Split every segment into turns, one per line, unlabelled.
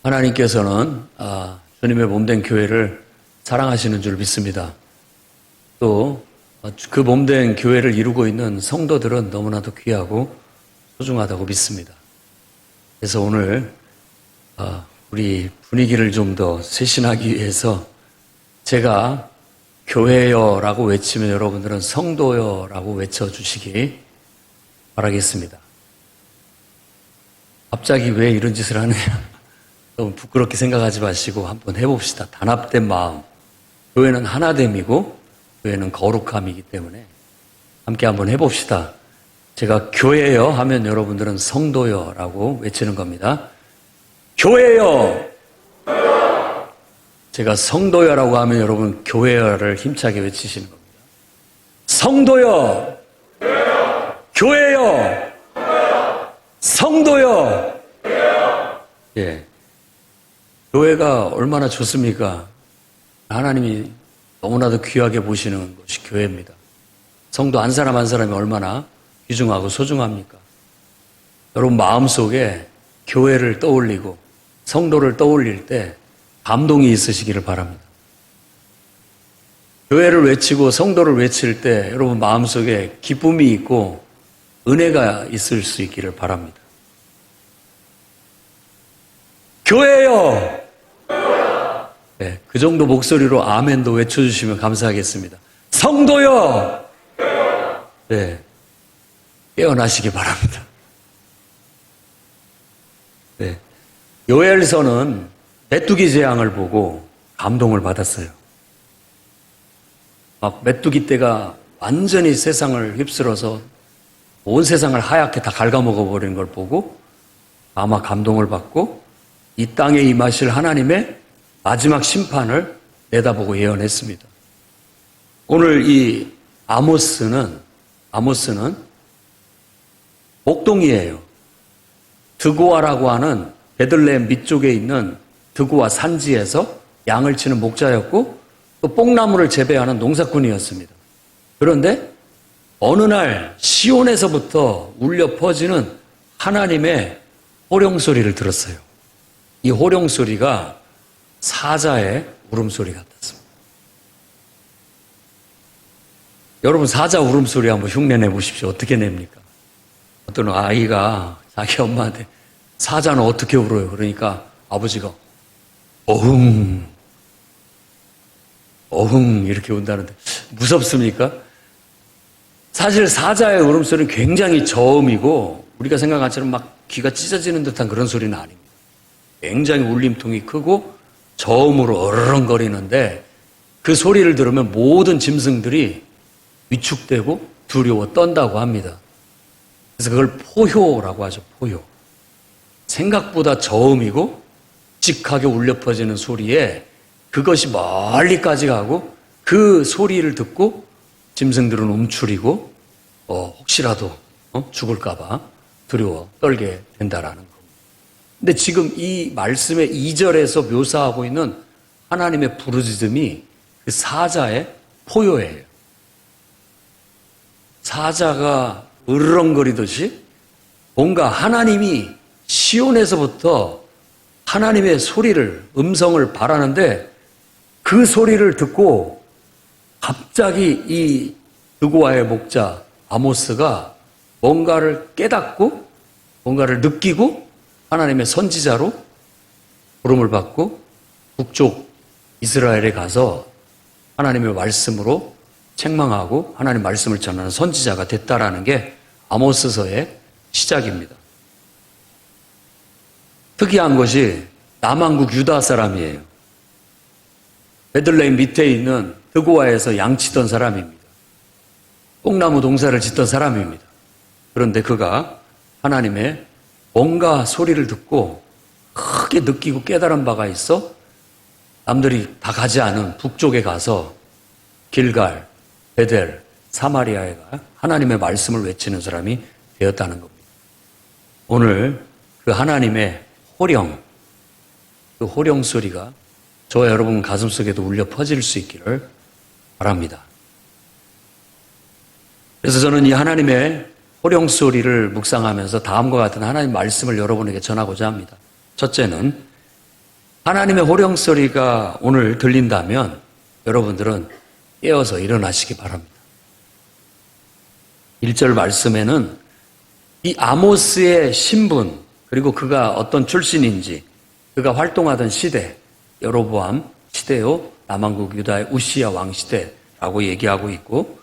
하나님께서는 주님의 몸된 교회를 사랑하시는 줄 믿습니다. 또 그 몸된 교회를 이루고 있는 성도들은 너무나도 귀하고 소중하다고 믿습니다. 그래서 오늘 우리 분위기를 좀 더 쇄신하기 위해서 제가 교회여라고 외치면 여러분들은 성도여라고 외쳐주시기 바라겠습니다. 갑자기 왜 이런 짓을 하느냐, 너무 부끄럽게 생각하지 마시고 한번 해봅시다. 단합된 마음. 교회는 하나됨이고 교회는 거룩함이기 때문에 함께 한번 해봅시다. 제가 교회여 하면 여러분들은 성도여라고 외치는 겁니다. 교회여! 제가 성도여라고 하면 여러분 교회여를 힘차게 외치시는 겁니다. 성도여! 교회여! 성도여! 예. 교회가 얼마나 좋습니까? 하나님이 너무나도 귀하게 보시는 것이 교회입니다. 성도 한 사람 한 사람이 얼마나 귀중하고 소중합니까? 여러분 마음속에 교회를 떠올리고 성도를 떠올릴 때 감동이 있으시기를 바랍니다. 교회를 외치고 성도를 외칠 때 여러분 마음속에 기쁨이 있고 은혜가 있을 수 있기를 바랍니다. 교회요! 네, 그 정도 목소리로 아멘도 외쳐주시면 감사하겠습니다. 성도요! 네, 깨어나시기 바랍니다. 네, 요엘서는 메뚜기 재앙을 보고 감동을 받았어요. 막 메뚜기 떼가 완전히 세상을 휩쓸어서 온 세상을 하얗게 다 갉아먹어버리는 걸 보고 아마 감동을 받고 이 땅에 임하실 하나님의 마지막 심판을 내다보고 예언했습니다. 오늘 이 아모스는 목동이에요. 드고아라고 하는 베들레헴 밑쪽에 있는 드고아 산지에서 양을 치는 목자였고 또 뽕나무를 재배하는 농사꾼이었습니다. 그런데 어느 날 시온에서부터 울려 퍼지는 하나님의 호령소리를 들었어요. 이 호령소리가 사자의 울음소리 같았습니다. 여러분 사자 울음소리 한번 흉내내 보십시오. 어떻게 냅니까? 어떤 아이가 자기 엄마한테 사자는 어떻게 울어요? 그러니까 아버지가 어흥 이렇게 운다는데 무섭습니까? 사실 사자의 울음소리는 굉장히 저음이고 우리가 생각한 것처럼 막 귀가 찢어지는 듯한 그런 소리는 아닙니다. 굉장히 울림통이 크고 저음으로 어르렁거리는데 그 소리를 들으면 모든 짐승들이 위축되고 두려워 떤다고 합니다. 그래서 그걸 포효라고 하죠. 포효. 생각보다 저음이고 묵직하게 울려 퍼지는 소리에 그것이 멀리까지 가고 그 소리를 듣고 짐승들은 움츠리고 혹시라도 죽을까 봐 두려워 떨게 된다라는 겁니다. 근데 지금 이 말씀의 2절에서 묘사하고 있는 하나님의 부르짖음이 그 사자의 포효예요. 사자가 으르렁거리듯이 뭔가 하나님이 시온에서부터 하나님의 소리를, 음성을 바라는데 그 소리를 듣고 갑자기 이 드고아의 목자 아모스가 뭔가를 깨닫고 뭔가를 느끼고 하나님의 선지자로 부름을 받고 북쪽 이스라엘에 가서 하나님의 말씀으로 책망하고 하나님 말씀을 전하는 선지자가 됐다라는 게 아모스서의 시작입니다. 특이한 것이 남한국 유다 사람이에요. 베들레헴 밑에 있는 드고아에서 양치던 사람입니다. 뽕나무 동사를 짓던 사람입니다. 그런데 그가 하나님의 뭔가 소리를 듣고 크게 느끼고 깨달은 바가 있어 남들이 다 가지 않은 북쪽에 가서 길갈, 베델, 사마리아에 가 하나님의 말씀을 외치는 사람이 되었다는 겁니다. 오늘 그 하나님의 호령, 그 호령 소리가 저와 여러분 가슴속에도 울려 퍼질 수 있기를 바랍니다. 그래서 저는 이 하나님의 호령 소리를 묵상하면서 다음과 같은 하나님 말씀을 여러분에게 전하고자 합니다. 첫째는 하나님의 호령 소리가 오늘 들린다면 여러분들은 깨어서 일어나시기 바랍니다. 1절 말씀에는 이 아모스의 신분, 그리고 그가 어떤 출신인지, 그가 활동하던 시대, 여로보암 시대요, 남왕국 유다의 우시야 왕 시대라고 얘기하고 있고,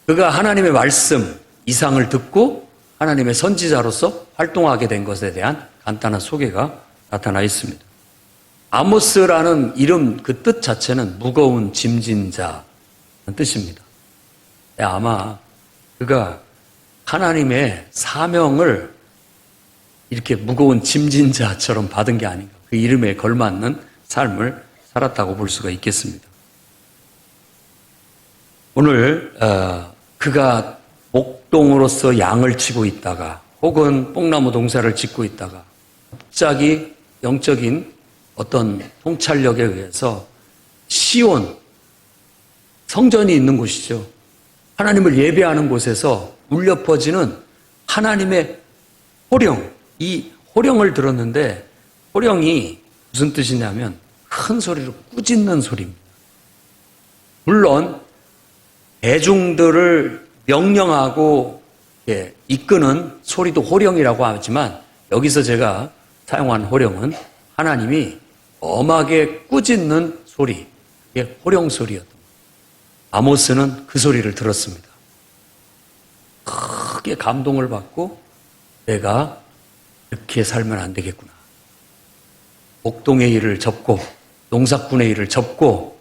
그가 하나님의 말씀, 이상을 듣고 하나님의 선지자로서 활동하게 된 것에 대한 간단한 소개가 나타나 있습니다. 아모스라는 이름 그 뜻 자체는 무거운 짐진 자는 뜻입니다. 아마 그가 하나님의 사명을 이렇게 무거운 짐진 자처럼 받은 게 아닌가. 그 이름에 걸맞는 삶을 살았다고 볼 수가 있겠습니다. 오늘 그가 목동으로서 양을 치고 있다가 혹은 뽕나무 동사를 짓고 있다가 갑자기 영적인 어떤 통찰력에 의해서 시온, 성전이 있는 곳이죠. 하나님을 예배하는 곳에서 울려 퍼지는 하나님의 호령, 이 호령을 들었는데 호령이 무슨 뜻이냐면 큰 소리로 꾸짖는 소리입니다. 물론 대중들을 명령하고 이끄는 소리도 호령이라고 하지만 여기서 제가 사용한 호령은 하나님이 엄하게 꾸짖는 소리, 이게 호령 소리였던 거예요. 아모스는 그 소리를 들었습니다. 크게 감동을 받고 내가 이렇게 살면 안 되겠구나. 목동의 일을 접고 농사꾼의 일을 접고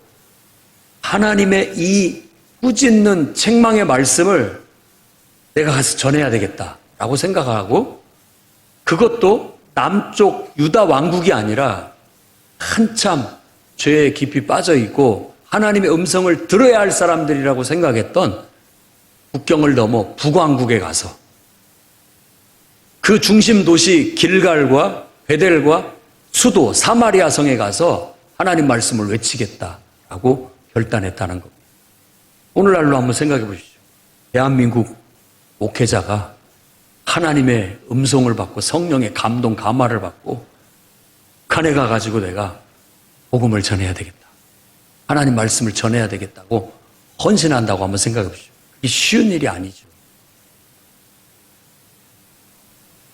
하나님의 이 꾸짖는 책망의 말씀을 내가 가서 전해야 되겠다라고 생각하고 그것도 남쪽 유다 왕국이 아니라 한참 죄에 깊이 빠져 있고 하나님의 음성을 들어야 할 사람들이라고 생각했던 국경을 넘어 북왕국에 가서 그 중심 도시 길갈과 베델과 수도 사마리아 성에 가서 하나님 말씀을 외치겠다라고 결단했다는 겁니다. 오늘날로 한번 생각해 보십시오. 대한민국 목회자가 하나님의 음성을 받고 성령의 감동, 감화를 받고 북한에 가가지고 내가 복음을 전해야 되겠다. 하나님 말씀을 전해야 되겠다고 헌신한다고 한번 생각해 보십시오. 이게 쉬운 일이 아니죠.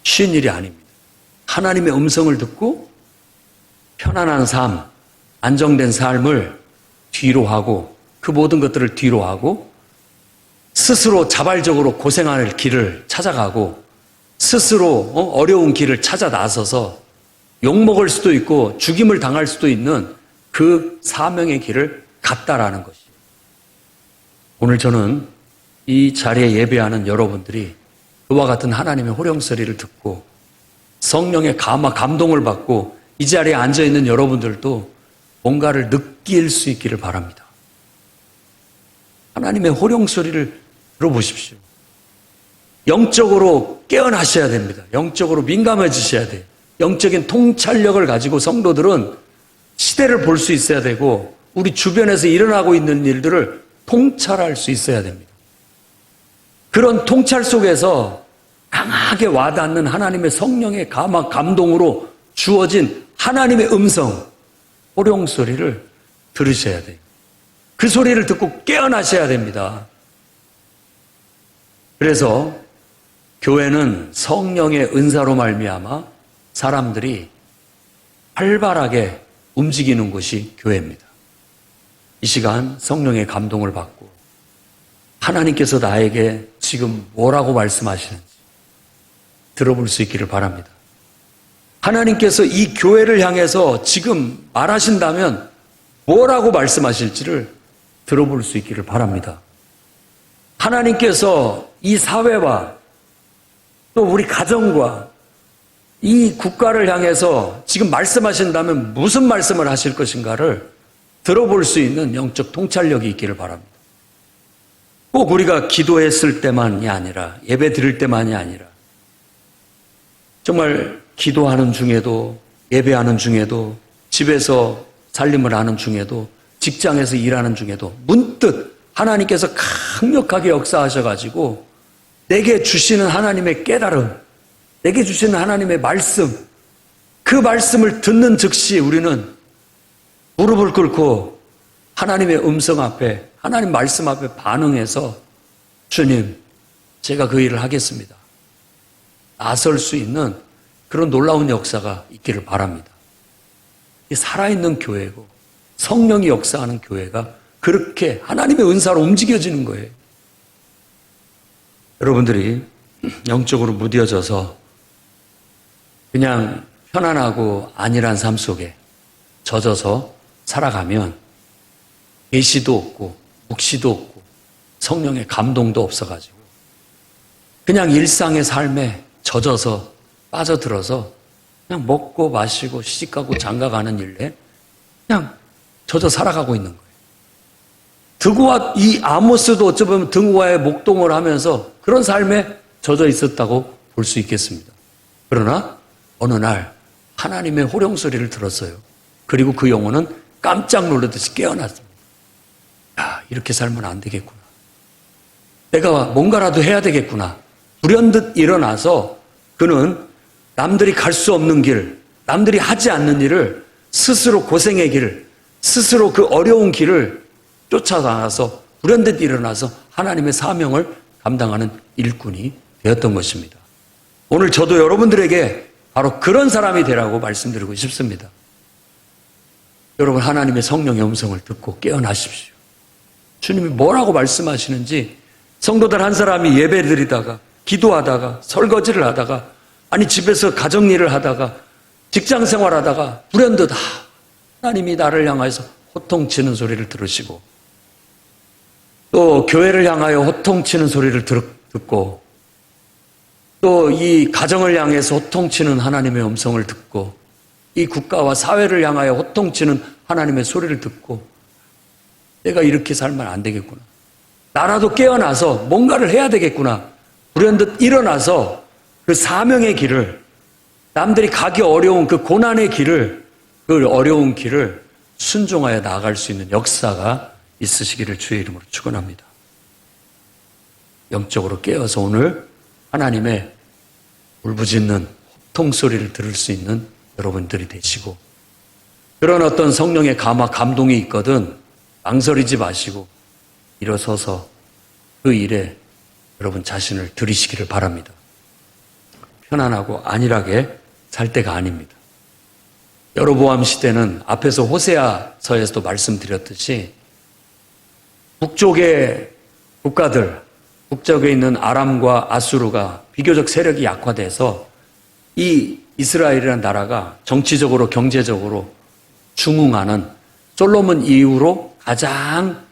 쉬운 일이 아닙니다. 하나님의 음성을 듣고 편안한 삶, 안정된 삶을 뒤로 하고 그 모든 것들을 뒤로 하고 스스로 자발적으로 고생할 길을 찾아가고 스스로 어려운 길을 찾아 나서서 욕먹을 수도 있고 죽임을 당할 수도 있는 그 사명의 길을 갔다라는 것이에요. 오늘 저는 이 자리에 예배하는 여러분들이 그와 같은 하나님의 호령소리를 듣고 성령의 감동을 받고 이 자리에 앉아있는 여러분들도 뭔가를 느낄 수 있기를 바랍니다. 하나님의 호령소리를 들어보십시오. 영적으로 깨어나셔야 됩니다. 영적으로 민감해지셔야 돼요. 영적인 통찰력을 가지고 성도들은 시대를 볼 수 있어야 되고 우리 주변에서 일어나고 있는 일들을 통찰할 수 있어야 됩니다. 그런 통찰 속에서 강하게 와닿는 하나님의 성령의 감동으로 주어진 하나님의 음성, 호령 소리를 들으셔야 돼요. 그 소리를 듣고 깨어나셔야 됩니다. 그래서 교회는 성령의 은사로 말미암아 사람들이 활발하게 움직이는 곳이 교회입니다. 이 시간 성령의 감동을 받고 하나님께서 나에게 지금 뭐라고 말씀하시는지 들어볼 수 있기를 바랍니다. 하나님께서 이 교회를 향해서 지금 말하신다면 뭐라고 말씀하실지를 들어볼 수 있기를 바랍니다. 하나님께서 이 사회와 또 우리 가정과 이 국가를 향해서 지금 말씀하신다면 무슨 말씀을 하실 것인가를 들어볼 수 있는 영적 통찰력이 있기를 바랍니다. 꼭 우리가 기도했을 때만이 아니라 예배 드릴 때만이 아니라 정말 기도하는 중에도 예배하는 중에도 집에서 살림을 하는 중에도 직장에서 일하는 중에도 문득 하나님께서 강력하게 역사하셔가지고 내게 주시는 하나님의 깨달음, 내게 주시는 하나님의 말씀, 그 말씀을 듣는 즉시 우리는 무릎을 꿇고 하나님의 음성 앞에, 하나님 말씀 앞에 반응해서 주님, 제가 그 일을 하겠습니다. 나설 수 있는 그런 놀라운 역사가 있기를 바랍니다. 이 살아있는 교회고 성령이 역사하는 교회가 그렇게 하나님의 은사로 움직여지는 거예요. 여러분들이 영적으로 무뎌져서 그냥 편안하고 안일한 삶 속에 젖어서 살아가면 계시도 없고 묵시도 없고 성령의 감동도 없어가지고 그냥 일상의 삶에 젖어서 빠져들어서 그냥 먹고 마시고 시집가고 장가가는 일에 그냥 젖어 살아가고 있는 거예요. 드고와 이 아모스도 어찌 보면 등호와의 목동을 하면서 그런 삶에 젖어 있었다고 볼 수 있겠습니다. 그러나 어느 날 하나님의 호령 소리를 들었어요. 그리고 그 영혼은 깜짝 놀라듯이 깨어났습니다. 야, 이렇게 살면 안 되겠구나. 내가 뭔가라도 해야 되겠구나. 불현듯 일어나서 그는 남들이 갈 수 없는 길, 남들이 하지 않는 일을 스스로 고생의 길, 스스로 그 어려운 길을 쫓아나가서 불현듯 일어나서 하나님의 사명을 감당하는 일꾼이 되었던 것입니다. 오늘 저도 여러분들에게 바로 그런 사람이 되라고 말씀드리고 싶습니다. 여러분, 하나님의 성령의 음성을 듣고 깨어나십시오. 주님이 뭐라고 말씀하시는지 성도들 한 사람이 예배드리다가 기도하다가 설거지를 하다가 아니 집에서 가정일을 하다가 직장 생활하다가 불현듯 하나님이 나를 향해서 호통치는 소리를 들으시고 또 교회를 향하여 호통치는 소리를 듣고 또 이 가정을 향해서 호통치는 하나님의 음성을 듣고 이 국가와 사회를 향하여 호통치는 하나님의 소리를 듣고 내가 이렇게 살면 안 되겠구나. 나라도 깨어나서 뭔가를 해야 되겠구나. 불현듯 일어나서 그 사명의 길을 남들이 가기 어려운 그 고난의 길을 그 어려운 길을 순종하여 나아갈 수 있는 역사가 있으시기를 주의 이름으로 축원합니다. 영적으로 깨어서 오늘 하나님의 울부짖는 호통소리를 들을 수 있는 여러분들이 되시고 그런 어떤 성령의 감동이 있거든 망설이지 마시고 일어서서 그 일에 여러분 자신을 들이시기를 바랍니다. 편안하고 안일하게 살 때가 아닙니다. 여로보암 시대는 앞에서 호세아서에서도 말씀드렸듯이 북쪽의 국가들, 북쪽에 있는 아람과 아수르가 비교적 세력이 약화돼서 이 이스라엘이라는 나라가 정치적으로 경제적으로 중흥하는 솔로몬 이후로 가장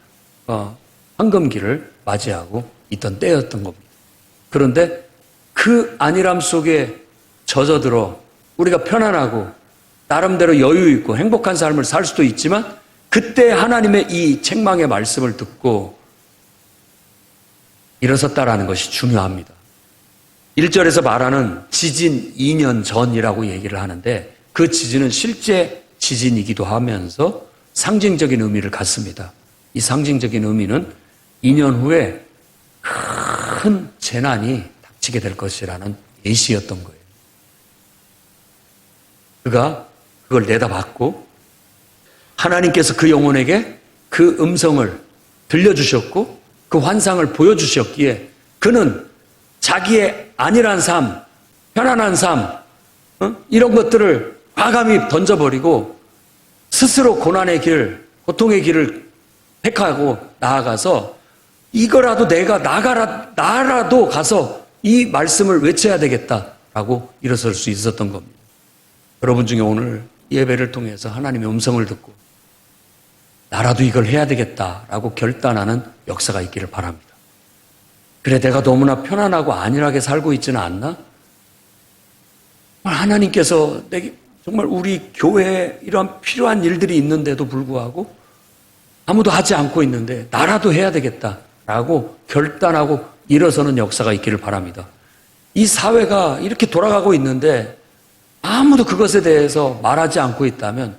황금기를 맞이하고 있던 때였던 겁니다. 그런데 그 안일함 속에 젖어들어 우리가 편안하고 나름대로 여유 있고 행복한 삶을 살 수도 있지만 그때 하나님의 이 책망의 말씀을 듣고 일어섰다라는 것이 중요합니다. 1절에서 말하는 지진 2년 전이라고 얘기를 하는데 그 지진은 실제 지진이기도 하면서 상징적인 의미를 갖습니다. 이 상징적인 의미는 2년 후에 큰 재난이 닥치게 될 것이라는 예시였던 거예요. 그가 그걸 내다봤고 하나님께서 그 영혼에게 그 음성을 들려주셨고 그 환상을 보여주셨기에 그는 자기의 안일한 삶, 편안한 삶 이런 것들을 과감히 던져버리고 스스로 고난의 길, 고통의 길을 택하고 나아가서 이거라도 내가 나라도 가서 이 말씀을 외쳐야 되겠다라고 일어설 수 있었던 겁니다. 여러분 중에 오늘 예배를 통해서 하나님의 음성을 듣고 나라도 이걸 해야 되겠다라고 결단하는 역사가 있기를 바랍니다. 그래, 내가 너무나 편안하고 안일하게 살고 있지는 않나? 하나님께서 내게 정말 우리 교회에 이러한 필요한 일들이 있는데도 불구하고 아무도 하지 않고 있는데 나라도 해야 되겠다라고 결단하고 일어서는 역사가 있기를 바랍니다. 이 사회가 이렇게 돌아가고 있는데 아무도 그것에 대해서 말하지 않고 있다면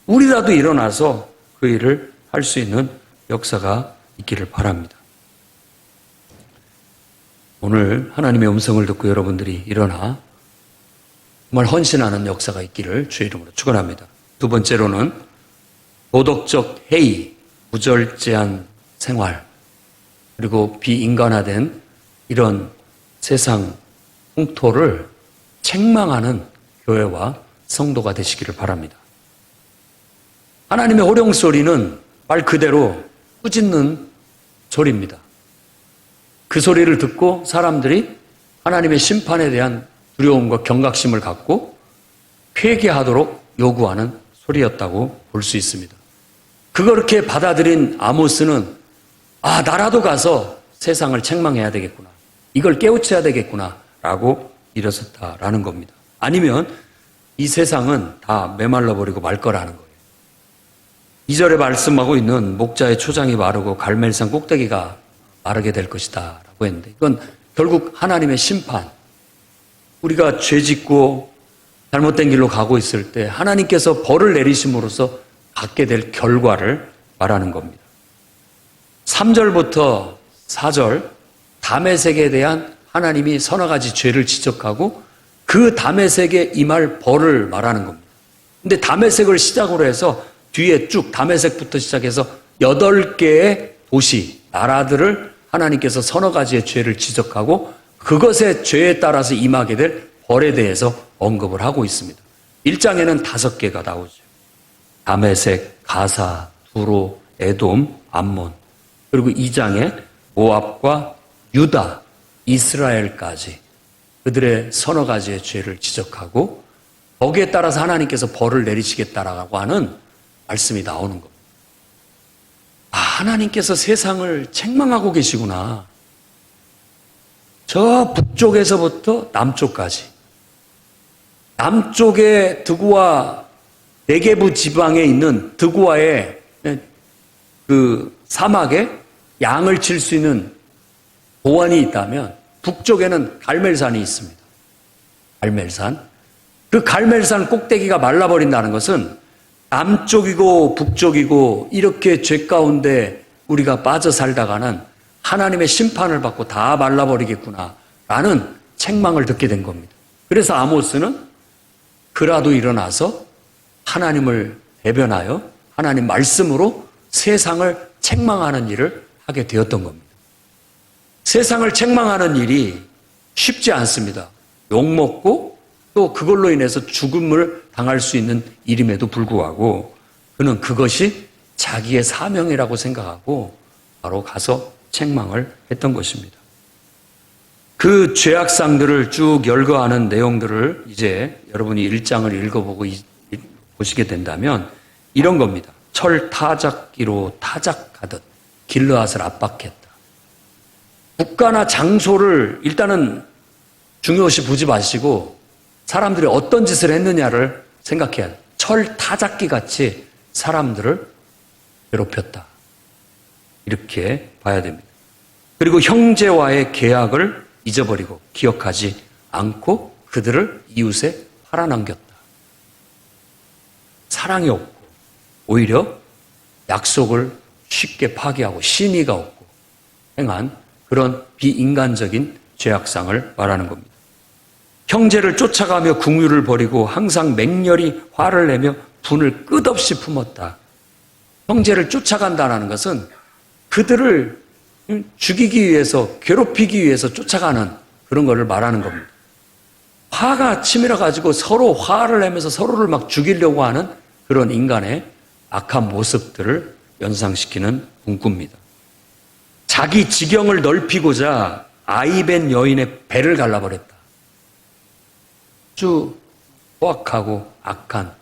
우리라도 일어나서 그 일을 할 수 있는 역사가 있기를 바랍니다. 오늘 하나님의 음성을 듣고 여러분들이 일어나 정말 헌신하는 역사가 있기를 주의 이름으로 축원합니다. 두 번째로는 도덕적 해이, 무절제한 생활, 그리고 비인간화된 이런 세상 풍토를 책망하는 교회와 성도가 되시기를 바랍니다. 하나님의 호령소리는 말 그대로 꾸짖는 소리입니다. 그 소리를 듣고 사람들이 하나님의 심판에 대한 두려움과 경각심을 갖고 회개하도록 요구하는 소리였다고 볼 수 있습니다. 그렇게 받아들인 아모스는 나라도 가서 세상을 책망해야 되겠구나. 이걸 깨우쳐야 되겠구나 라고 일어섰다라는 겁니다. 아니면 이 세상은 다 메말라 버리고 말 거라는 거예요. 2절에 말씀하고 있는 목자의 초장이 마르고 갈멜산 꼭대기가 마르게 될 것이다 라고 했는데 이건 결국 하나님의 심판, 우리가 죄 짓고 잘못된 길로 가고 있을 때 하나님께서 벌을 내리심으로써 갖게 될 결과를 말하는 겁니다. 3절부터 4절 다메섹에 대한 하나님이 서너 가지 죄를 지적하고 그 다메섹에 임할 벌을 말하는 겁니다. 근데 다메섹을 시작으로 해서 뒤에 쭉 다메섹부터 시작해서 8개의 도시, 나라들을 하나님께서 서너 가지의 죄를 지적하고 그것의 죄에 따라서 임하게 될 벌에 대해서 언급을 하고 있습니다. 1장에는 5개가 나오죠. 다메섹, 가사, 두로, 에돔, 암몬. 그리고 2장에 모압과 유다, 이스라엘까지 그들의 서너 가지의 죄를 지적하고 거기에 따라서 하나님께서 벌을 내리시겠다라고 하는 말씀이 나오는 겁니다. 하나님께서 세상을 책망하고 계시구나. 저 북쪽에서부터 남쪽까지. 남쪽의 드구아 네게부 지방에 있는 드구아의 그 사막에 양을 칠 수 있는 보원이 있다면 북쪽에는 갈멜산이 있습니다. 갈멜산. 그 갈멜산 꼭대기가 말라버린다는 것은 남쪽이고 북쪽이고 이렇게 죄 가운데 우리가 빠져 살다가는 하나님의 심판을 받고 다 말라버리겠구나라는 책망을 듣게 된 겁니다. 그래서 아모스는 그라도 일어나서 하나님을 대변하여 하나님 말씀으로 세상을 책망하는 일을 하게 되었던 겁니다. 세상을 책망하는 일이 쉽지 않습니다. 욕먹고 또 그걸로 인해서 죽음을 당할 수 있는 일임에도 불구하고 그는 그것이 자기의 사명이라고 생각하고 바로 가서 책망을 했던 것입니다. 그 죄악상들을 쭉 열거하는 내용들을 이제 여러분이 1장을 읽어보고 보시게 된다면 이런 겁니다. 철 타작기로 타작하듯 길르앗을 압박했다. 국가나 장소를 일단은 중요시 보지 마시고 사람들이 어떤 짓을 했느냐를 생각해야 돼요. 철 타작기 같이 사람들을 괴롭혔다. 이렇게 봐야 됩니다. 그리고 형제와의 계약을 잊어버리고 기억하지 않고 그들을 이웃에 팔아넘겼다. 사랑이 없고 오히려 약속을 쉽게 파기하고 신의가 없고 행한 그런 비인간적인 죄악상을 말하는 겁니다. 형제를 쫓아가며 궁유를 벌이고 항상 맹렬히 화를 내며 분을 끝없이 품었다. 형제를 쫓아간다는 것은 그들을 죽이기 위해서 괴롭히기 위해서 쫓아가는 그런 것을 말하는 겁니다. 화가 치밀어 가지고 서로 화를 내면서 서로를 막 죽이려고 하는 그런 인간의 악한 모습들을 연상시키는 문구입니다. 자기 지경을 넓히고자 아이벤 여인의 배를 갈라버렸다. 아주 포악하고 악한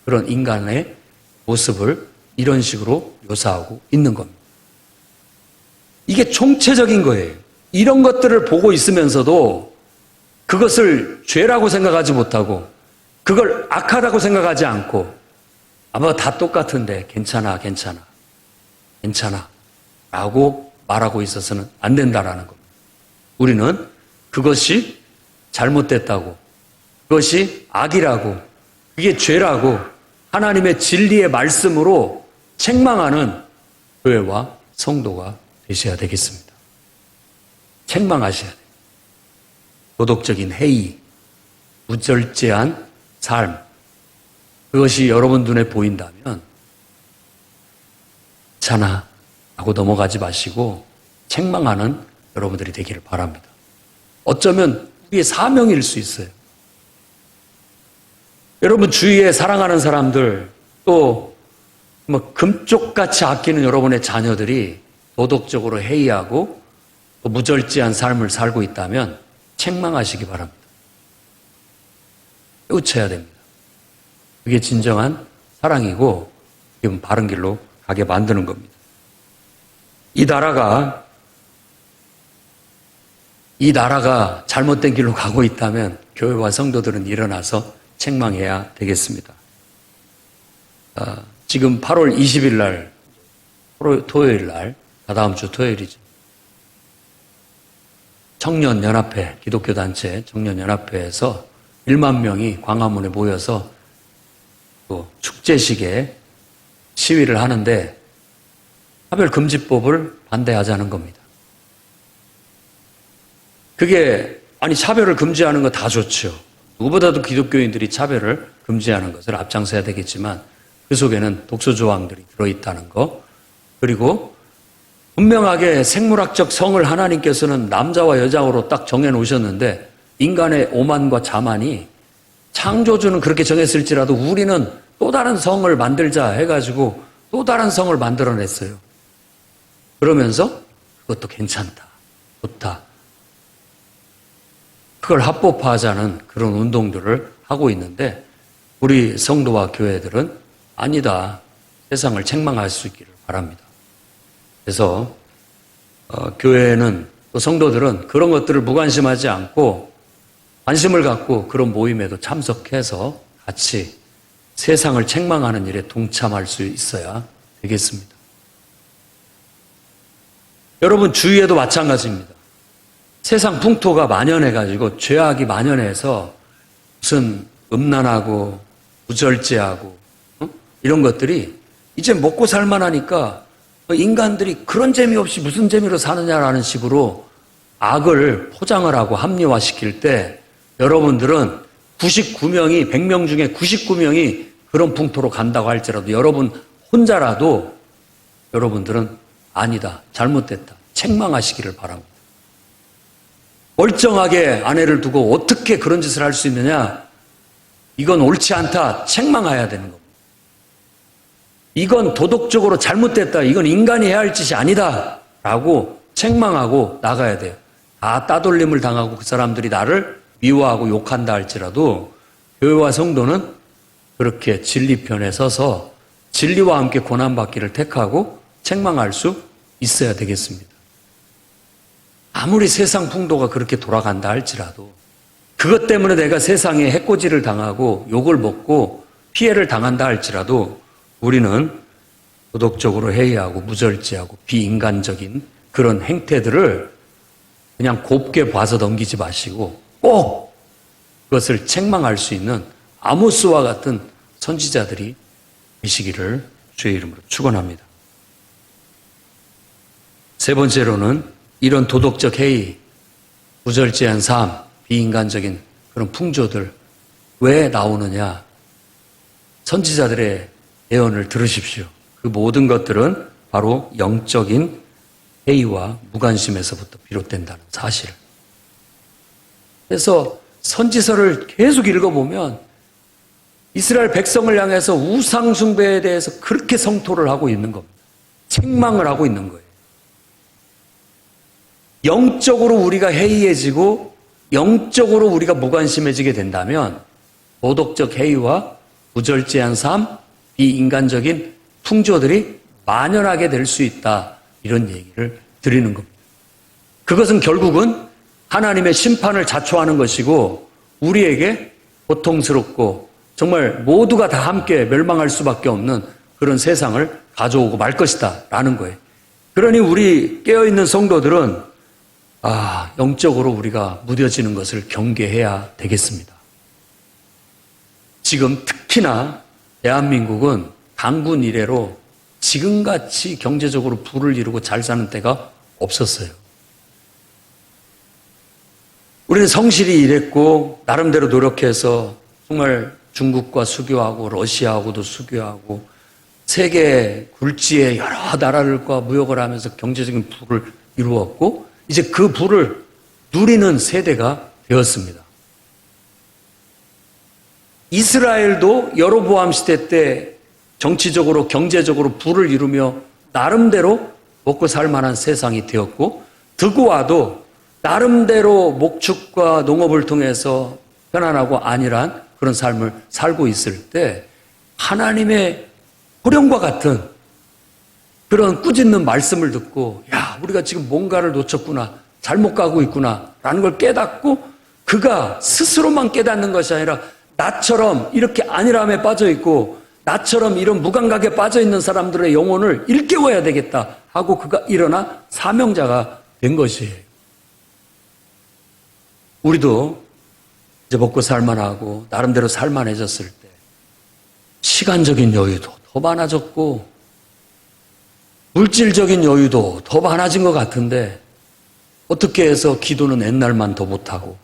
그런 인간의 모습을 이런 식으로 묘사하고 있는 겁니다. 이게 총체적인 거예요. 이런 것들을 보고 있으면서도 그것을 죄라고 생각하지 못하고 그걸 악하다고 생각하지 않고 아마 다 똑같은데 괜찮아 라고 말하고 있어서는 안 된다라는 겁니다. 우리는 그것이 잘못됐다고, 그것이 악이라고, 그게 죄라고 하나님의 진리의 말씀으로 책망하는 교회와 성도가 되셔야 되겠습니다. 책망하셔야 돼요. 도덕적인 해이, 무절제한 삶, 그것이 여러분 눈에 보인다면 괜찮아 하고 넘어가지 마시고 책망하는 여러분들이 되기를 바랍니다. 어쩌면 우리의 사명일 수 있어요. 여러분 주위에 사랑하는 사람들, 또 금쪽같이 아끼는 여러분의 자녀들이 도덕적으로 해이하고 또 무절제한 삶을 살고 있다면 책망하시기 바랍니다. 깨우쳐야 됩니다. 그게 진정한 사랑이고 지금 바른 길로 가게 만드는 겁니다. 이 나라가 잘못된 길로 가고 있다면 교회와 성도들은 일어나서 책망해야 되겠습니다. 지금 8월 20일 날, 토요일 날, 다다음 주 토요일이죠. 청년연합회, 기독교 단체 청년연합회에서 1만 명이 광화문에 모여서 또 축제식에 시위를 하는데 차별금지법을 반대하자는 겁니다. 그게 차별을 금지하는 거 다 좋죠. 누구보다도 기독교인들이 차별을 금지하는 것을 앞장서야 되겠지만 그 속에는 독소조항들이 들어있다는 거, 그리고 분명하게 생물학적 성을 하나님께서는 남자와 여자로 딱 정해놓으셨는데 인간의 오만과 자만이 창조주는 그렇게 정했을지라도 우리는 또 다른 성을 만들자 해가지고 또 다른 성을 만들어냈어요. 그러면서 그것도 괜찮다, 좋다. 그걸 합법화하자는 그런 운동들을 하고 있는데 우리 성도와 교회들은 아니다, 세상을 책망할 수 있기를 바랍니다. 그래서 교회는 또 성도들은 그런 것들을 무관심하지 않고 관심을 갖고 그런 모임에도 참석해서 같이 세상을 책망하는 일에 동참할 수 있어야 되겠습니다. 여러분 주위에도 마찬가지입니다. 세상 풍토가 만연해가지고 죄악이 만연해서 무슨 음란하고 무절제하고 이런 것들이 이제 먹고 살만하니까 인간들이 그런 재미없이 무슨 재미로 사느냐라는 식으로 악을 포장을 하고 합리화시킬 때 여러분들은 99명이 100명 중에 99명이 그런 풍토로 간다고 할지라도 여러분 혼자라도 여러분들은 아니다, 잘못됐다, 책망하시기를 바랍니다. 멀쩡하게 아내를 두고 어떻게 그런 짓을 할 수 있느냐? 이건 옳지 않다, 책망해야 되는 겁니다. 이건 도덕적으로 잘못됐다, 이건 인간이 해야 할 짓이 아니다 라고 책망하고 나가야 돼요. 다 따돌림을 당하고 그 사람들이 나를 미워하고 욕한다 할지라도 교회와 성도는 그렇게 진리편에 서서 진리와 함께 고난받기를 택하고 책망할 수 있어야 되겠습니다. 아무리 세상 풍도가 그렇게 돌아간다 할지라도 그것 때문에 내가 세상에 해코지를 당하고 욕을 먹고 피해를 당한다 할지라도 우리는 도덕적으로 해이하고 무절제하고 비인간적인 그런 행태들을 그냥 곱게 봐서 넘기지 마시고 꼭 그것을 책망할 수 있는 아모스와 같은 선지자들이 되시기를 주의 이름으로 축원합니다. 세 번째로는 이런 도덕적 해이, 무절제한 삶, 비인간적인 그런 풍조들 왜 나오느냐? 선지자들의 예언을 들으십시오. 그 모든 것들은 바로 영적인 해이와 무관심에서부터 비롯된다는 사실. 그래서 선지서를 계속 읽어보면 이스라엘 백성을 향해서 우상 숭배에 대해서 그렇게 성토를 하고 있는 겁니다. 책망을 하고 있는 거예요. 영적으로 우리가 해이해지고 영적으로 우리가 무관심해지게 된다면 도덕적 해이와 무절제한 삶, 비인간적인 풍조들이 만연하게 될 수 있다. 이런 얘기를 드리는 겁니다. 그것은 결국은 하나님의 심판을 자초하는 것이고 우리에게 고통스럽고 정말 모두가 다 함께 멸망할 수밖에 없는 그런 세상을 가져오고 말 것이다 라는 거예요. 그러니 우리 깨어있는 성도들은 영적으로 우리가 무뎌지는 것을 경계해야 되겠습니다. 지금 특히나 대한민국은 강군 이래로 지금같이 경제적으로 부를 이루고 잘 사는 때가 없었어요. 우리는 성실히 일했고 나름대로 노력해서 정말 중국과 수교하고 러시아하고도 수교하고 세계 굴지의 여러 나라들과 무역을 하면서 경제적인 부를 이루었고 이제 그 부를 누리는 세대가 되었습니다. 이스라엘도 여로보암 시대 때 정치적으로 경제적으로 부를 이루며 나름대로 먹고 살 만한 세상이 되었고 드고아도 나름대로 목축과 농업을 통해서 편안하고 안일한 그런 삶을 살고 있을 때 하나님의 호령과 같은 그런 꾸짖는 말씀을 듣고 야 우리가 지금 뭔가를 놓쳤구나 잘못 가고 있구나 라는 걸 깨닫고 그가 스스로만 깨닫는 것이 아니라 나처럼 이렇게 안일함에 빠져 있고 나처럼 이런 무감각에 빠져 있는 사람들의 영혼을 일깨워야 되겠다 하고 그가 일어나 사명자가 된 것이에요. 우리도 이제 먹고 살만하고 나름대로 살만해졌을 때 시간적인 여유도 더 많아졌고 물질적인 여유도 더 많아진 것 같은데 어떻게 해서 기도는 옛날만 더 못하고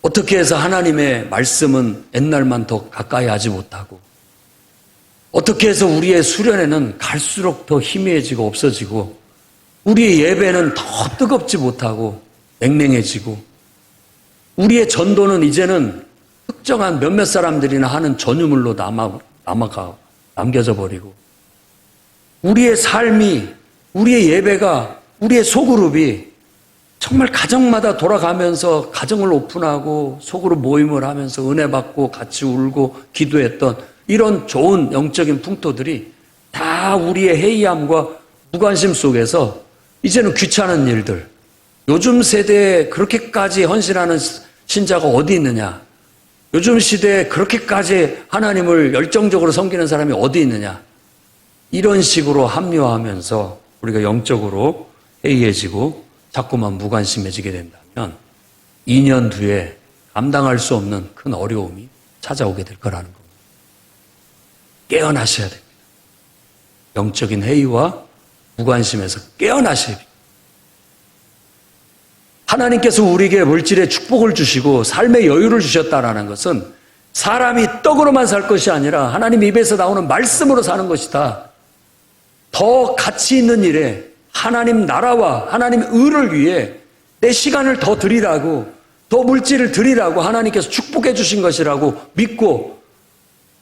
어떻게 해서 하나님의 말씀은 옛날만 더 가까이 하지 못하고 어떻게 해서 우리의 수련회는 갈수록 더 희미해지고 없어지고 우리의 예배는 더 뜨겁지 못하고 냉랭해지고 우리의 전도는 이제는 특정한 몇몇 사람들이나 하는 전유물로 남겨져 버리고 우리의 삶이 우리의 예배가 우리의 소그룹이 정말 가정마다 돌아가면서 가정을 오픈하고 소그룹 모임을 하면서 은혜 받고 같이 울고 기도했던 이런 좋은 영적인 풍토들이 다 우리의 해이함과 무관심 속에서 이제는 귀찮은 일들 요즘 세대에 그렇게까지 헌신하는 신자가 어디 있느냐 요즘 시대에 그렇게까지 하나님을 열정적으로 섬기는 사람이 어디 있느냐 이런 식으로 합리화하면서 우리가 영적으로 해이해지고 자꾸만 무관심해지게 된다면 2년 뒤에 감당할 수 없는 큰 어려움이 찾아오게 될 거라는 겁니다. 깨어나셔야 됩니다. 영적인 해이와 무관심에서 깨어나셔야 됩니다. 하나님께서 우리에게 물질의 축복을 주시고 삶의 여유를 주셨다는 것은 사람이 떡으로만 살 것이 아니라 하나님 입에서 나오는 말씀으로 사는 것이다. 더 가치 있는 일에 하나님 나라와 하나님의 의를 위해 내 시간을 더 드리라고 더 물질을 드리라고 하나님께서 축복해 주신 것이라고 믿고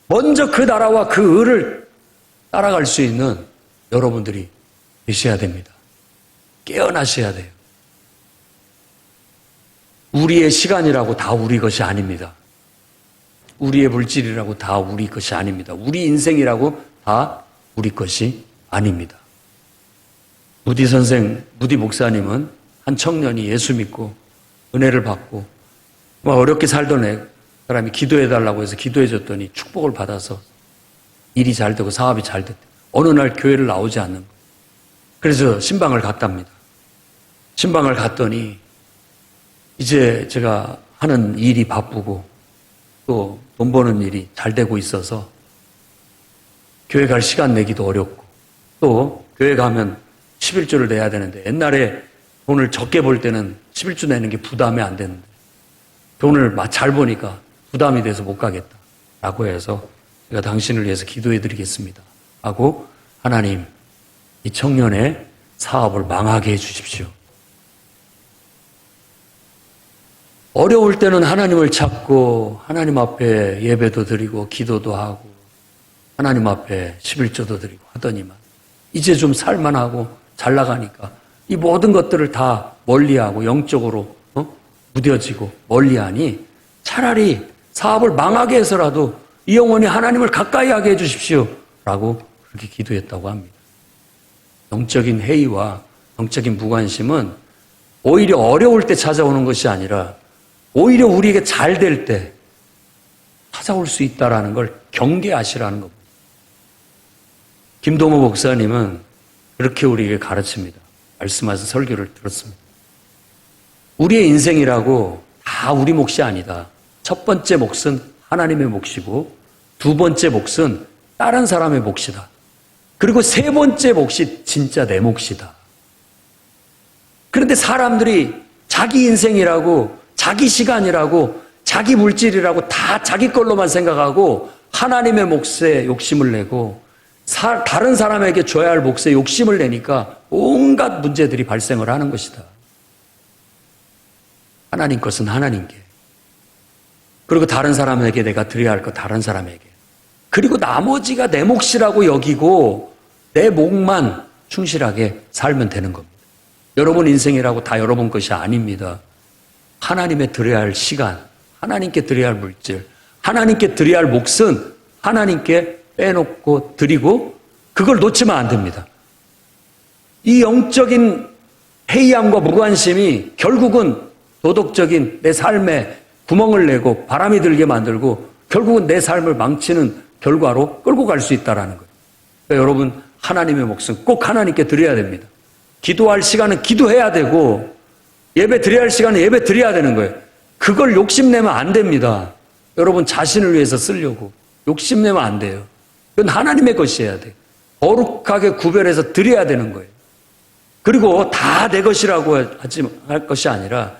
먼저 그 나라와 그 의를 따라갈 수 있는 여러분들이 되셔야 됩니다. 깨어나셔야 돼요. 우리의 시간이라고 다 우리 것이 아닙니다. 우리의 물질이라고 다 우리 것이 아닙니다. 우리 인생이라고 다 우리 것이 아닙니다. 무디 목사님은 한 청년이 예수 믿고 은혜를 받고 어렵게 살던 사람이 기도해달라고 해서 기도해줬더니 축복을 받아서 일이 잘 되고 사업이 잘 됐대. 어느 날 교회를 나오지 않는 거예요. 그래서 신방을 갔답니다. 신방을 갔더니 이제 제가 하는 일이 바쁘고 또 돈 버는 일이 잘 되고 있어서 교회 갈 시간 내기도 어렵고 또 교회 가면 11조를 내야 되는데 옛날에 돈을 적게 벌 때는 11조 내는 게 부담이 안 되는데 돈을 잘 버니까 부담이 돼서 못 가겠다라고 해서 제가 당신을 위해서 기도해 드리겠습니다 하고 하나님 이 청년의 사업을 망하게 해 주십시오. 어려울 때는 하나님을 찾고 하나님 앞에 예배도 드리고 기도도 하고 하나님 앞에 11조도 드리고 하더니만 이제 좀 살만하고 잘 나가니까 이 모든 것들을 다 멀리하고 영적으로 무뎌지고 멀리하니 차라리 사업을 망하게 해서라도 이 영혼이 하나님을 가까이 하게 해주십시오 라고 그렇게 기도했다고 합니다. 영적인 해이와 영적인 무관심은 오히려 어려울 때 찾아오는 것이 아니라 오히려 우리에게 잘 될 때 찾아올 수 있다는 걸 경계하시라는 겁니다. 김동호 목사님은 그렇게 우리에게 가르칩니다. 말씀하신 설교를 들었습니다. 우리의 인생이라고 다 우리 몫이 아니다. 첫 번째 몫은 하나님의 몫이고 두 번째 몫은 다른 사람의 몫이다. 그리고 세 번째 몫이 진짜 내 몫이다. 그런데 사람들이 자기 인생이라고 자기 시간이라고 자기 물질이라고 다 자기 걸로만 생각하고 하나님의 몫에 욕심을 내고 다른 사람에게 줘야 할 몫에 욕심을 내니까 온갖 문제들이 발생을 하는 것이다. 하나님 것은 하나님께. 그리고 다른 사람에게 내가 드려야 할 것 다른 사람에게. 그리고 나머지가 내 몫이라고 여기고 내 몫만 충실하게 살면 되는 겁니다. 여러분 인생이라고 다 여러분 것이 아닙니다. 하나님의 드려야 할 시간, 하나님께 드려야 할 물질, 하나님께 드려야 할 몫은 하나님께 빼놓고 드리고 그걸 놓치면 안 됩니다. 이 영적인 해이함과 무관심이 결국은 도덕적인 내 삶에 구멍을 내고 바람이 들게 만들고 결국은 내 삶을 망치는 결과로 끌고 갈 수 있다는 거예요. 그러니까 여러분 하나님의 몫은 꼭 하나님께 드려야 됩니다. 기도할 시간은 기도해야 되고 예배 드려야 할 시간은 예배 드려야 되는 거예요. 그걸 욕심내면 안 됩니다. 여러분 자신을 위해서 쓰려고 욕심내면 안 돼요. 그건 하나님의 것이어야 돼요. 거룩하게 구별해서 드려야 되는 거예요. 그리고 다 내 것이라고 할 것이 아니라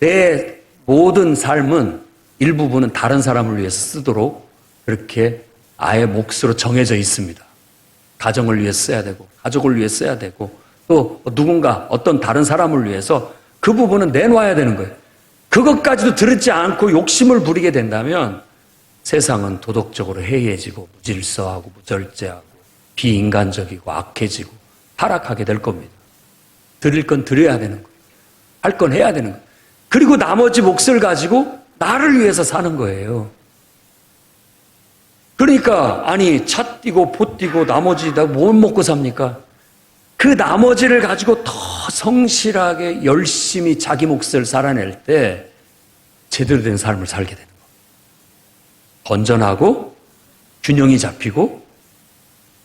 내 모든 삶은 일부분은 다른 사람을 위해서 쓰도록 그렇게 아예 몫으로 정해져 있습니다. 가정을 위해 써야 되고 가족을 위해 써야 되고 또 누군가 어떤 다른 사람을 위해서 그 부분은 내놔야 되는 거예요. 그것까지도 들지 않고 욕심을 부리게 된다면 세상은 도덕적으로 해이해지고 무질서하고 무절제하고 비인간적이고 악해지고 타락하게 될 겁니다. 드릴 건 드려야 되는 거예요. 할 건 해야 되는 거예요. 그리고 나머지 몫을 가지고 나를 위해서 사는 거예요. 그러니까 아니 차 띠고 보 띠고 나머지 다 뭘 먹고 삽니까? 그 나머지를 가지고 더 성실하게 열심히 자기 몫을 살아낼 때 제대로 된 삶을 살게 되는 거예요. 건전하고 균형이 잡히고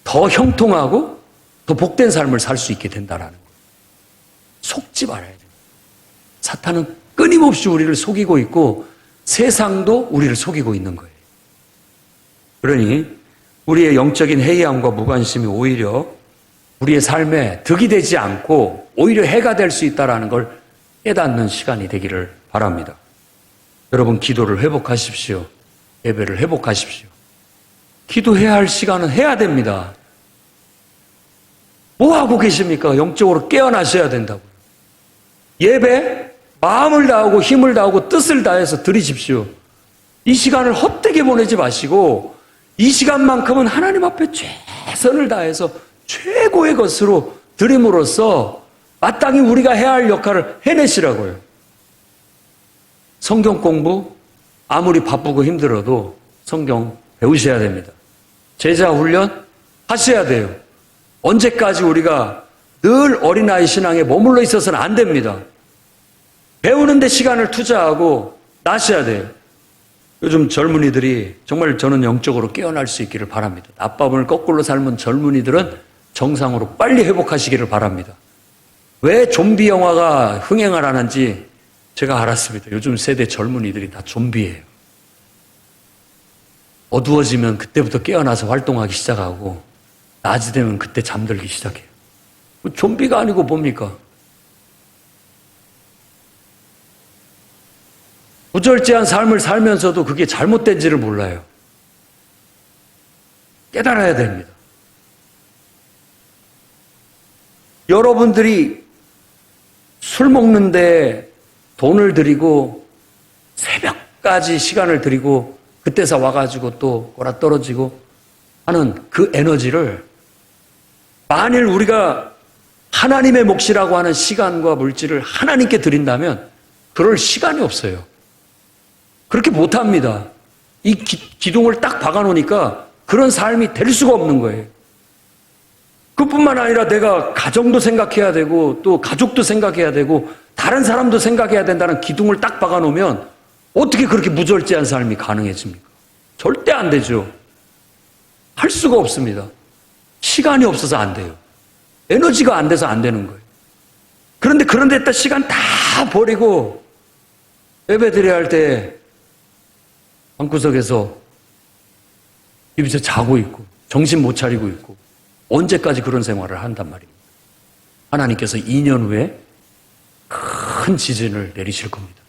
더 형통하고 더 복된 삶을 살 수 있게 된다는 거예요. 속지 말아야 돼요. 사탄은 끊임없이 우리를 속이고 있고 세상도 우리를 속이고 있는 거예요. 그러니 우리의 영적인 해이함과 무관심이 오히려 우리의 삶에 득이 되지 않고 오히려 해가 될 수 있다는 걸 깨닫는 시간이 되기를 바랍니다. 여러분 기도를 회복하십시오. 예배를 회복하십시오. 기도해야 할 시간은 해야 됩니다. 뭐 하고 계십니까? 영적으로 깨어나셔야 된다고요. 예배 마음을 다하고 힘을 다하고 뜻을 다해서 드리십시오. 이 시간을 헛되게 보내지 마시고 이 시간만큼은 하나님 앞에 최선을 다해서 최고의 것으로 드림으로써 마땅히 우리가 해야 할 역할을 해내시라고요. 성경 공부 아무리 바쁘고 힘들어도 성경 배우셔야 됩니다. 제자 훈련 하셔야 돼요. 언제까지 우리가 늘 어린아이 신앙에 머물러 있어서는 안 됩니다. 배우는 데 시간을 투자하고 나셔야 돼요. 요즘 젊은이들이 정말 저는 영적으로 깨어날 수 있기를 바랍니다. 낮밤을 거꾸로 삶은 젊은이들은 정상으로 빨리 회복하시기를 바랍니다. 왜 좀비 영화가 흥행을 하는지 제가 알았습니다. 요즘 세대 젊은이들이 다 좀비예요. 어두워지면 그때부터 깨어나서 활동하기 시작하고 낮이 되면 그때 잠들기 시작해요. 좀비가 아니고 뭡니까? 무절제한 삶을 살면서도 그게 잘못된지를 몰라요. 깨달아야 됩니다. 여러분들이 술 먹는데 돈을 들이고 새벽까지 시간을 들이고 그때서 와가지고 또 꼬라 떨어지고 하는 그 에너지를 만일 우리가 하나님의 몫이라고 하는 시간과 물질을 하나님께 드린다면 그럴 시간이 없어요. 그렇게 못합니다. 이 기둥을 딱 박아놓으니까 그런 삶이 될 수가 없는 거예요. 그뿐만 아니라 내가 가정도 생각해야 되고 또 가족도 생각해야 되고 다른 사람도 생각해야 된다는 기둥을 딱 박아놓으면 어떻게 그렇게 무절제한 삶이 가능해집니까? 절대 안 되죠. 할 수가 없습니다. 시간이 없어서 안 돼요. 에너지가 안 돼서 안 되는 거예요. 그런데 그런 데다 시간 다 버리고 예배 드려야 할 때 방구석에서 여기서 자고 있고 정신 못 차리고 있고 언제까지 그런 생활을 한단 말입니다. 하나님께서 2년 후에 큰 지진을 내리실 겁니다.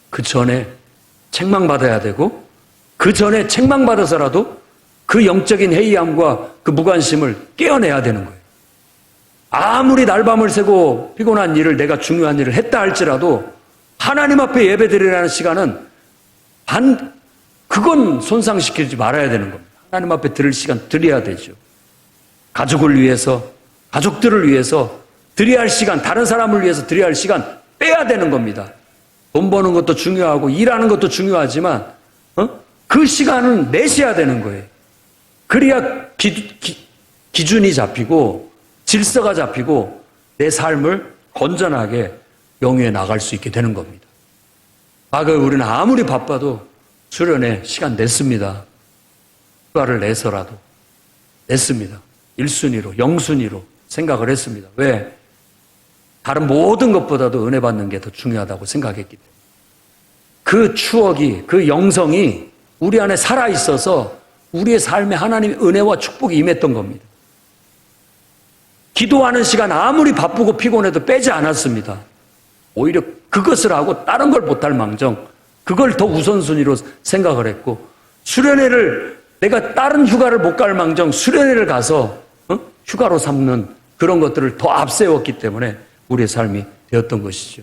그 전에 책망받아야 되고 그 전에 책망받아서라도 그 영적인 해이함과 그 무관심을 깨어내야 되는 거예요. 아무리 날밤을 새고 피곤한 일을 내가 중요한 일을 했다 할지라도 하나님 앞에 예배드리라는 시간은 그건 손상시키지 말아야 되는 겁니다. 하나님 앞에 드릴 시간 드려야 되죠. 가족을 위해서, 가족들을 위해서 드려야 할 시간, 다른 사람을 위해서 드려야 할 시간 빼야 되는 겁니다. 돈 버는 것도 중요하고 일하는 것도 중요하지만 그 시간은 내셔야 되는 거예요. 그래야 기준이 잡히고 질서가 잡히고 내 삶을 건전하게 영위해 나갈 수 있게 되는 겁니다. 과거에 우리는 아무리 바빠도 수련회 시간 냈습니다. 휴가를 내서라도 냈습니다. 1순위로, 0순위로 생각을 했습니다. 왜? 다른 모든 것보다도 은혜 받는 게 더 중요하다고 생각했기 때문에. 그 추억이, 그 영성이 우리 안에 살아있어서 우리의 삶에 하나님의 은혜와 축복이 임했던 겁니다. 기도하는 시간 아무리 바쁘고 피곤해도 빼지 않았습니다. 오히려 그것을 하고 다른 걸 못할 망정 그걸 더 우선순위로 생각을 했고, 수련회를 내가 다른 휴가를 못 갈 망정 수련회를 가서 휴가로 삼는 그런 것들을 더 앞세웠기 때문에 우리의 삶이 되었던 것이죠.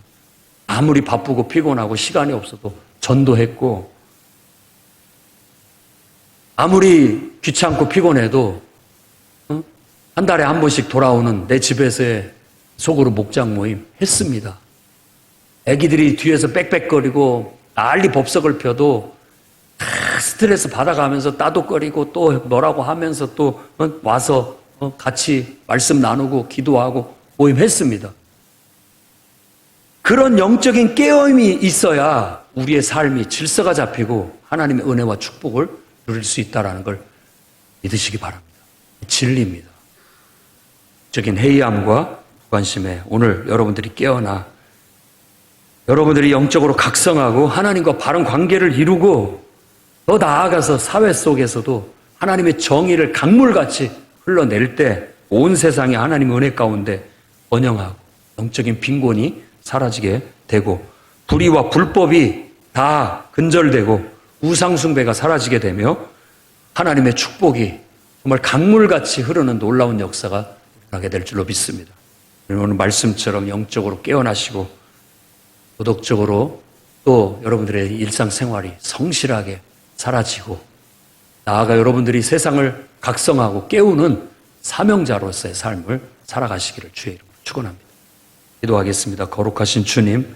아무리 바쁘고 피곤하고 시간이 없어도 전도했고, 아무리 귀찮고 피곤해도 한 달에 한 번씩 돌아오는 내 집에서의 소그룹 목장 모임 했습니다. 애기들이 뒤에서 빽빽거리고 난리 법석을 펴도 스트레스 받아가면서 따독거리고 또 뭐라고 하면서 또 와서 같이 말씀 나누고 기도하고 모임했습니다. 그런 영적인 깨어임이 있어야 우리의 삶이 질서가 잡히고 하나님의 은혜와 축복을 누릴 수 있다는 걸 믿으시기 바랍니다. 진리입니다. 적인 해이함과 무관심에 오늘 여러분들이 깨어나 여러분들이 영적으로 각성하고 하나님과 바른 관계를 이루고 더 나아가서 사회 속에서도 하나님의 정의를 강물같이 흘러낼 때 온 세상이 하나님의 은혜 가운데 번영하고 영적인 빈곤이 사라지게 되고 불의와 불법이 다 근절되고 우상숭배가 사라지게 되며 하나님의 축복이 정말 강물같이 흐르는 놀라운 역사가 일어나게 될 줄로 믿습니다. 오늘 말씀처럼 영적으로 깨어나시고 도덕적으로 또 여러분들의 일상생활이 성실하게 사라지고 나아가 여러분들이 세상을 각성하고 깨우는 사명자로서의 삶을 살아가시기를 주의 이름으로 축원합니다. 기도하겠습니다. 거룩하신 주님,